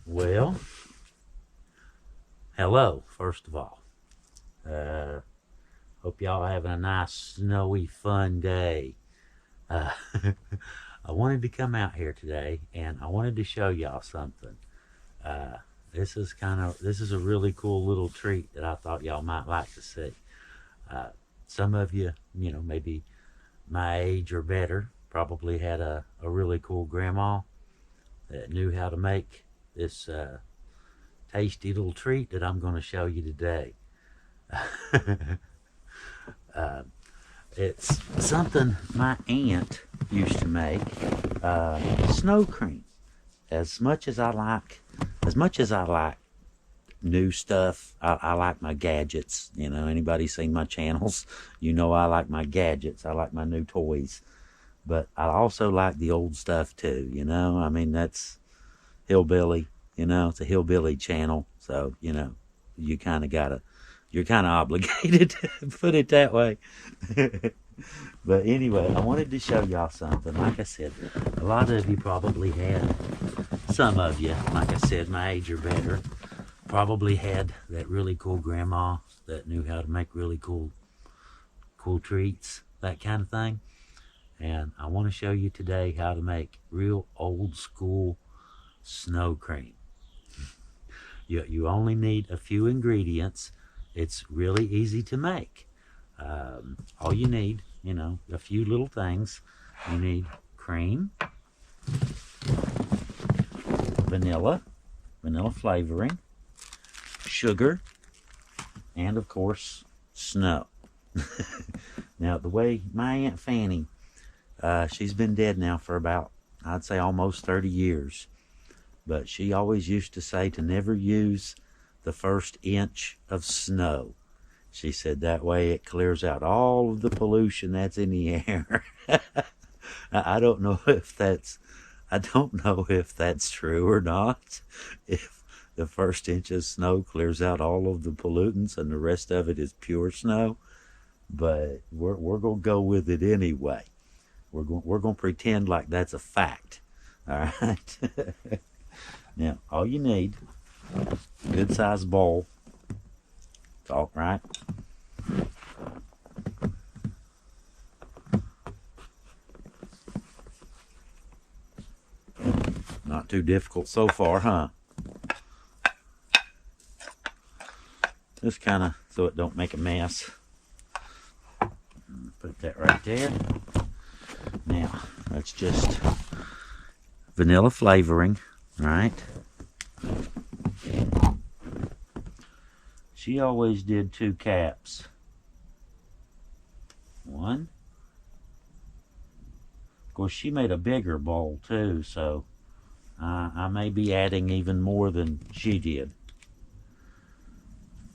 Well, hello, first of all. Uh, Hope y'all having a nice, snowy, fun day. Uh, I wanted to come out here today and I wanted to show y'all something. Uh, this is a really cool little treat that I thought y'all might like to see. Uh, some of you, maybe my age or better, probably had a really cool grandma that knew how to make this tasty little treat that I'm going to show you today. uh, it's something my aunt used to make. Snow cream. As much as I like, as much as I like new stuff, I like my gadgets. Anybody seen my channels? I like my gadgets. I like my new toys. But I also like the old stuff too. I mean, that's hillbilly. It's a hillbilly channel. So, you kind of gotta, you're kind of obligated to put it that way. But anyway, I wanted to show y'all something. Like I said, a lot of you probably had, some of you, like I said, my age or better, probably had that really cool grandma that knew how to make really cool treats, that kind of thing. And I want to show you today how to make real old school snow cream. You only need a few ingredients. It's really easy to make. All you need, a few little things. You need cream, vanilla flavoring, sugar, and of course, snow. Now, the way my Aunt Fanny, she's been dead now for about, I'd say almost 30 years. But she always used to say to never use the first inch of snow. She said that way it clears out all of the pollution that's in the air. I don't know if that's true or not. If the first inch of snow clears out all of the pollutants and the rest of it is pure snow, but we're gonna go with it anyway. We're gonna pretend like that's a fact. All right. Now, all you need, a good sized bowl. It's all right. Not too difficult so far, huh? Just kind of so it don't make a mess. Put that right there. Now, that's just vanilla flavoring, right? She always did 2 caps. 1. Of course, she made a bigger bowl too, so I may be adding even more than she did.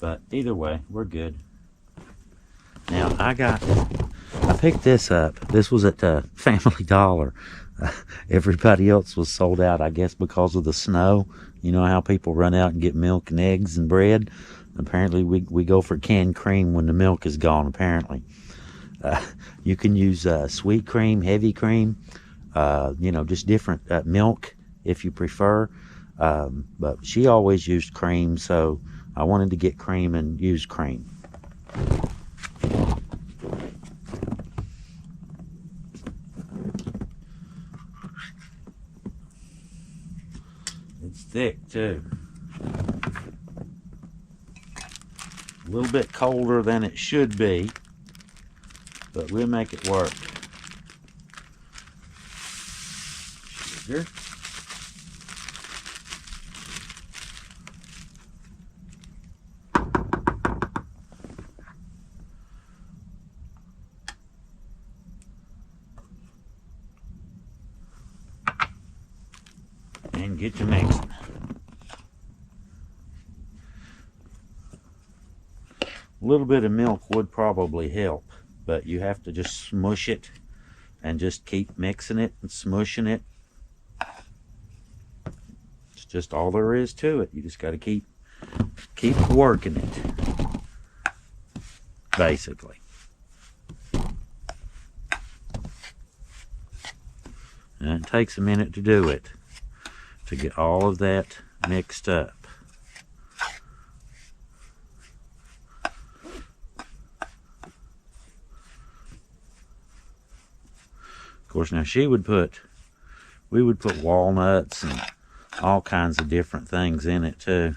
But either way, we're good. Now, I picked this up. This was at Family Dollar. Everybody else was sold out, I guess, because of the snow. You know how people run out and get milk and eggs and bread? Apparently, we go for canned cream when the milk is gone, apparently. You can use sweet cream, heavy cream, just different milk if you prefer. But she always used cream, so I wanted to get cream and use cream. It's thick too. A little bit colder than it should be, but we'll make it work. Sugar. And get to mixing. A little bit of milk would probably help, but you have to just smush it and just keep mixing it and smushing it. It's just all there is to it. You just got to keep working it, basically. And it takes a minute to do it. to get all of that mixed up. Of course, now we would put walnuts and all kinds of different things in it too.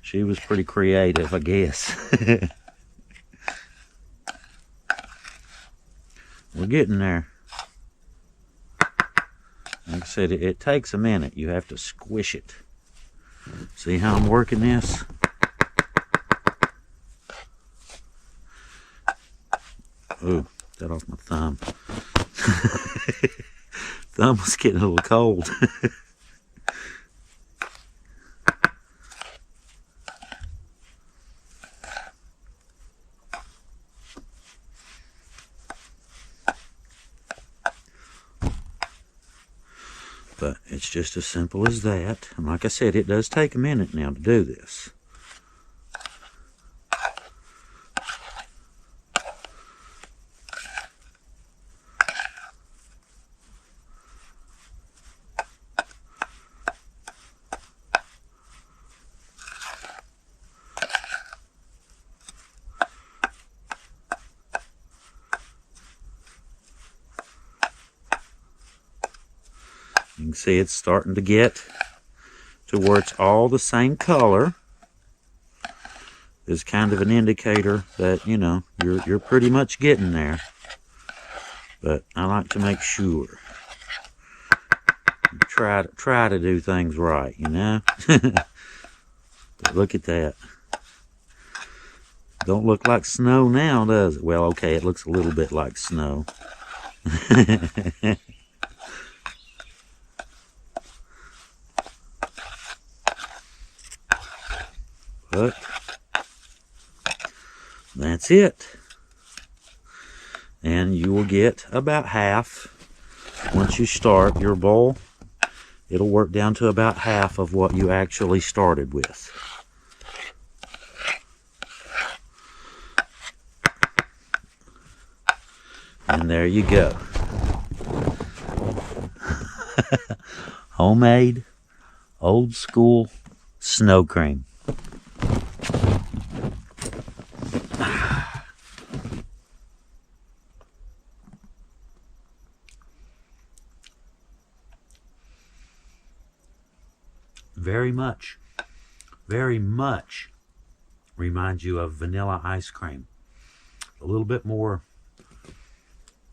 She was pretty creative, I guess. We're getting there. Like I said, it takes a minute. You have to squish it. See how I'm working this? Ooh, got off my thumb. Thumb was getting a little cold. But it's just as simple as that. And like I said, it does take a minute now to do this. You can see it's starting to get to where it's all the same color. Is kind of an indicator that, you know, you're pretty much getting there. But I like to make sure. Try to do things right, you know. But look at that. Don't look like snow now, does it? Well, okay, it looks a little bit like snow. But that's it. And you will get about half. Once you start your bowl, it'll work down to about half of what you actually started with. And there you go. Homemade, old school snow cream. Very much reminds you of vanilla ice cream. A little bit more,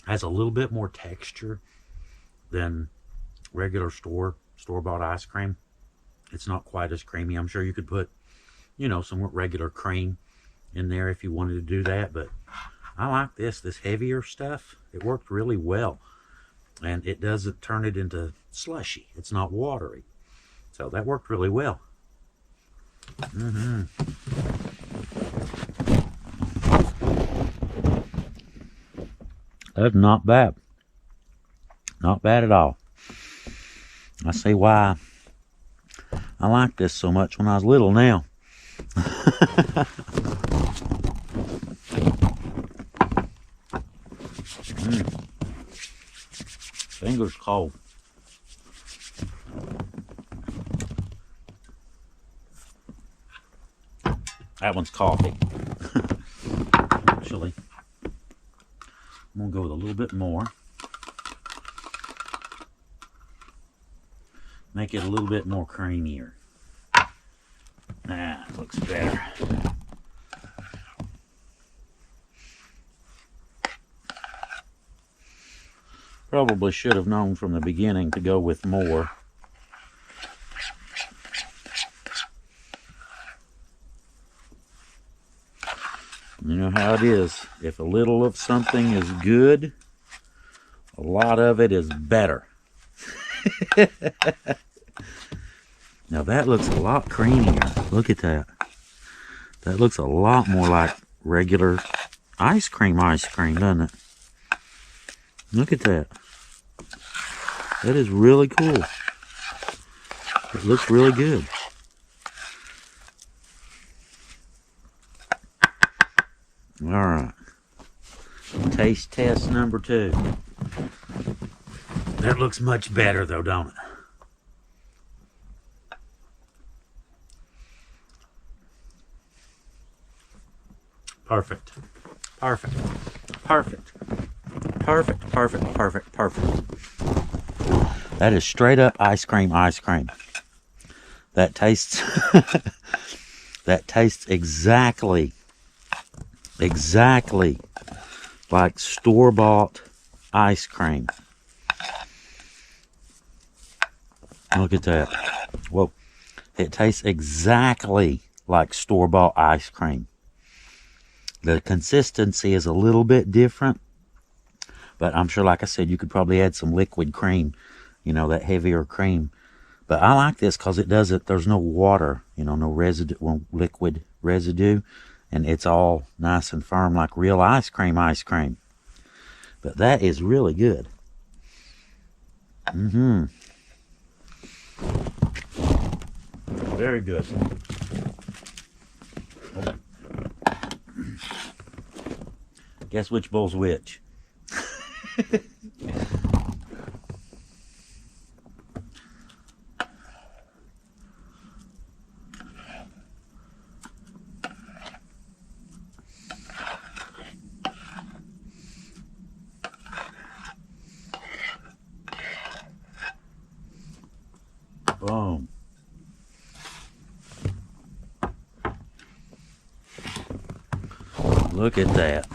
has a little bit more texture than regular store-bought ice cream. It's not quite as creamy. I'm sure you could put, you know, some regular cream in there if you wanted to do that, but I like this heavier stuff. It worked really well, and it doesn't turn it into slushy. It's not watery. So that worked really well. That's not bad. Not bad at all. I see why I liked this so much when I was little now. Fingers cold. That one's coffee. Actually, I'm going to go with a little bit more. Make it a little bit more creamier. That looks better. Probably should have known from the beginning to go with more. You know how it is. If a little of something is good, a lot of it is better. Now that looks a lot creamier. Look at that. That looks a lot more like regular ice cream, doesn't it? Look at that. That is really cool. It looks really good. Alright. Taste test number 2. That looks much better though, don't it? Perfect. Perfect. Perfect. Perfect. Perfect. Perfect. Perfect. That is straight up ice cream. That tastes that tastes exactly like store-bought ice cream. Look at that. Whoa. It tastes exactly like store-bought ice cream. The consistency is a little bit different, but I'm sure, like I said, you could probably add some liquid cream, that heavier cream. But I like this because it doesn't, there's no water, no residue, liquid residue, and it's all nice and firm like real ice cream. But that is really good. Very good. Guess which bowl's which? Boom. Look at that.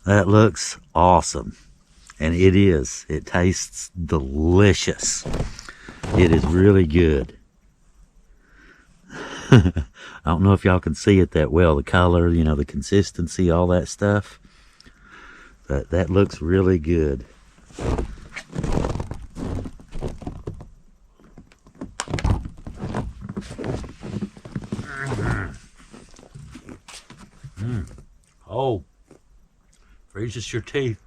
That looks awesome. And it is. It tastes delicious. It is really good. I don't know if y'all can see it that well. The color, the consistency, all that stuff. But that looks really good. Oh, freezes your teeth.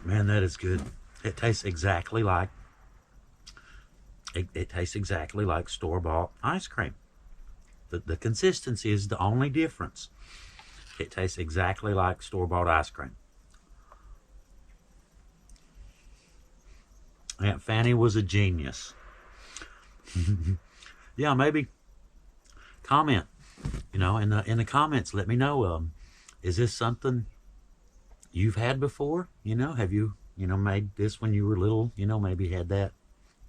Man, that is good. It tastes exactly like store-bought ice cream. The consistency is the only difference. It tastes exactly like store-bought ice cream. Aunt Fanny was a genius. Yeah, maybe comment. In the comments, let me know. Is this something you've had before? Have you made this when you were little? Maybe had that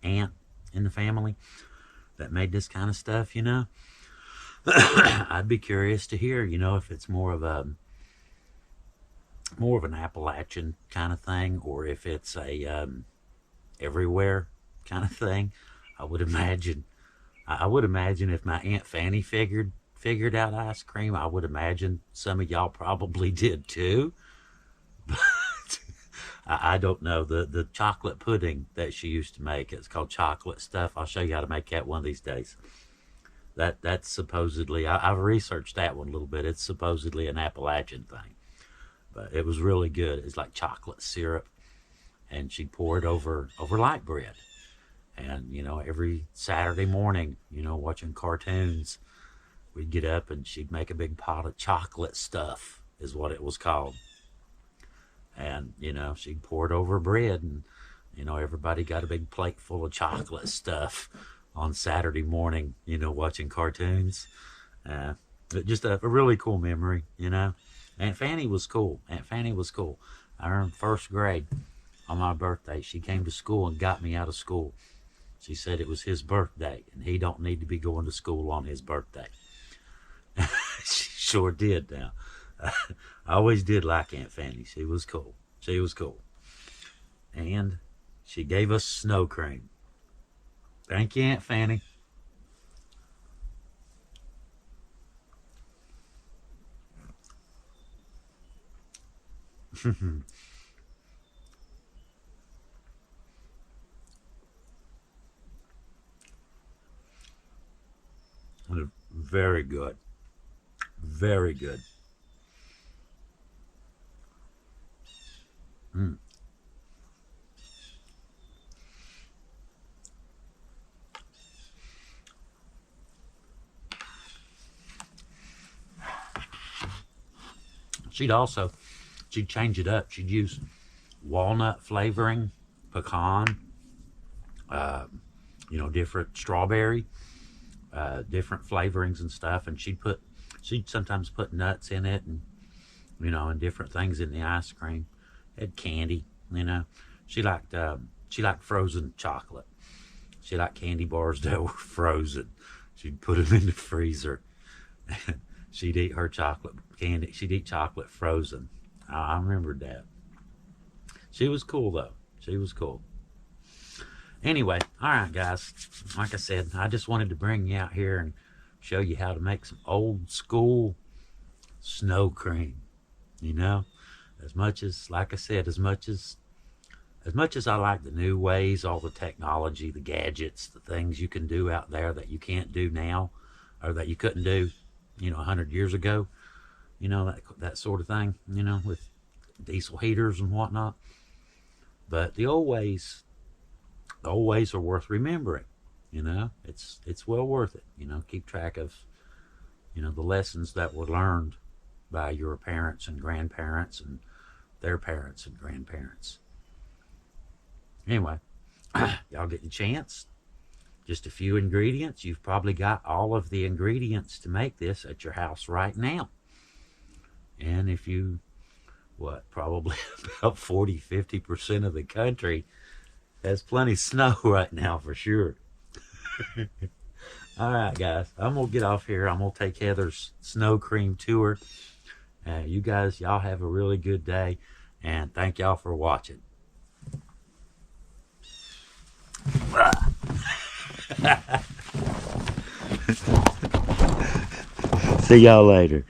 aunt in the family that made this kind of stuff. I'd be curious to hear. If it's more of an Appalachian kind of thing, or if it's a everywhere kind of thing. I would imagine if my Aunt Fanny figured out ice cream, I would imagine some of y'all probably did too. But I don't know. The chocolate pudding that she used to make, it's called chocolate stuff. I'll show you how to make that one of these days. That's supposedly, I've researched that one a little bit. It's supposedly an Appalachian thing. But it was really good. It's like chocolate syrup, and she'd pour it over light bread. And, every Saturday morning, watching cartoons, we'd get up and she'd make a big pot of chocolate stuff, is what it was called. And, she'd pour it over bread, and, everybody got a big plate full of chocolate stuff on Saturday morning, watching cartoons. Just a really cool memory, Aunt Fanny was cool. I remember first grade on my birthday, she came to school and got me out of school. She said it was his birthday, and he don't need to be going to school on his birthday. She sure did now. I always did like Aunt Fanny. She was cool. And she gave us snow cream. Thank you, Aunt Fanny. Very good. Very good. She'd change it up. She'd use walnut flavoring, pecan, different strawberry. different flavorings and stuff, and she'd sometimes put nuts in it, and and different things in the ice cream. Had candy, She liked frozen chocolate. She liked candy bars that were frozen. She'd put them in the freezer. She'd eat her chocolate candy. She'd eat chocolate frozen. I remembered that. She was cool though. She was cool. Anyway, all right, guys. Like I said, I just wanted to bring you out here and show you how to make some old school snow cream. As much as, like I said, as much as I like the new ways, all the technology, the gadgets, the things you can do out there that you can't do now, or that you couldn't do, 100 years ago, that sort of thing, with diesel heaters and whatnot. But the old ways are worth remembering. It's well worth it. Keep track of, the lessons that were learned by your parents and grandparents and their parents and grandparents. Anyway, y'all get the chance. Just a few ingredients. You've probably got all of the ingredients to make this at your house right now. And if you, probably about 40-50% of the country has plenty of snow right now for sure. All right, guys. I'm going to get off here. I'm going to take Heather's snow cream tour. You guys, y'all have a really good day. And thank y'all for watching. See y'all later.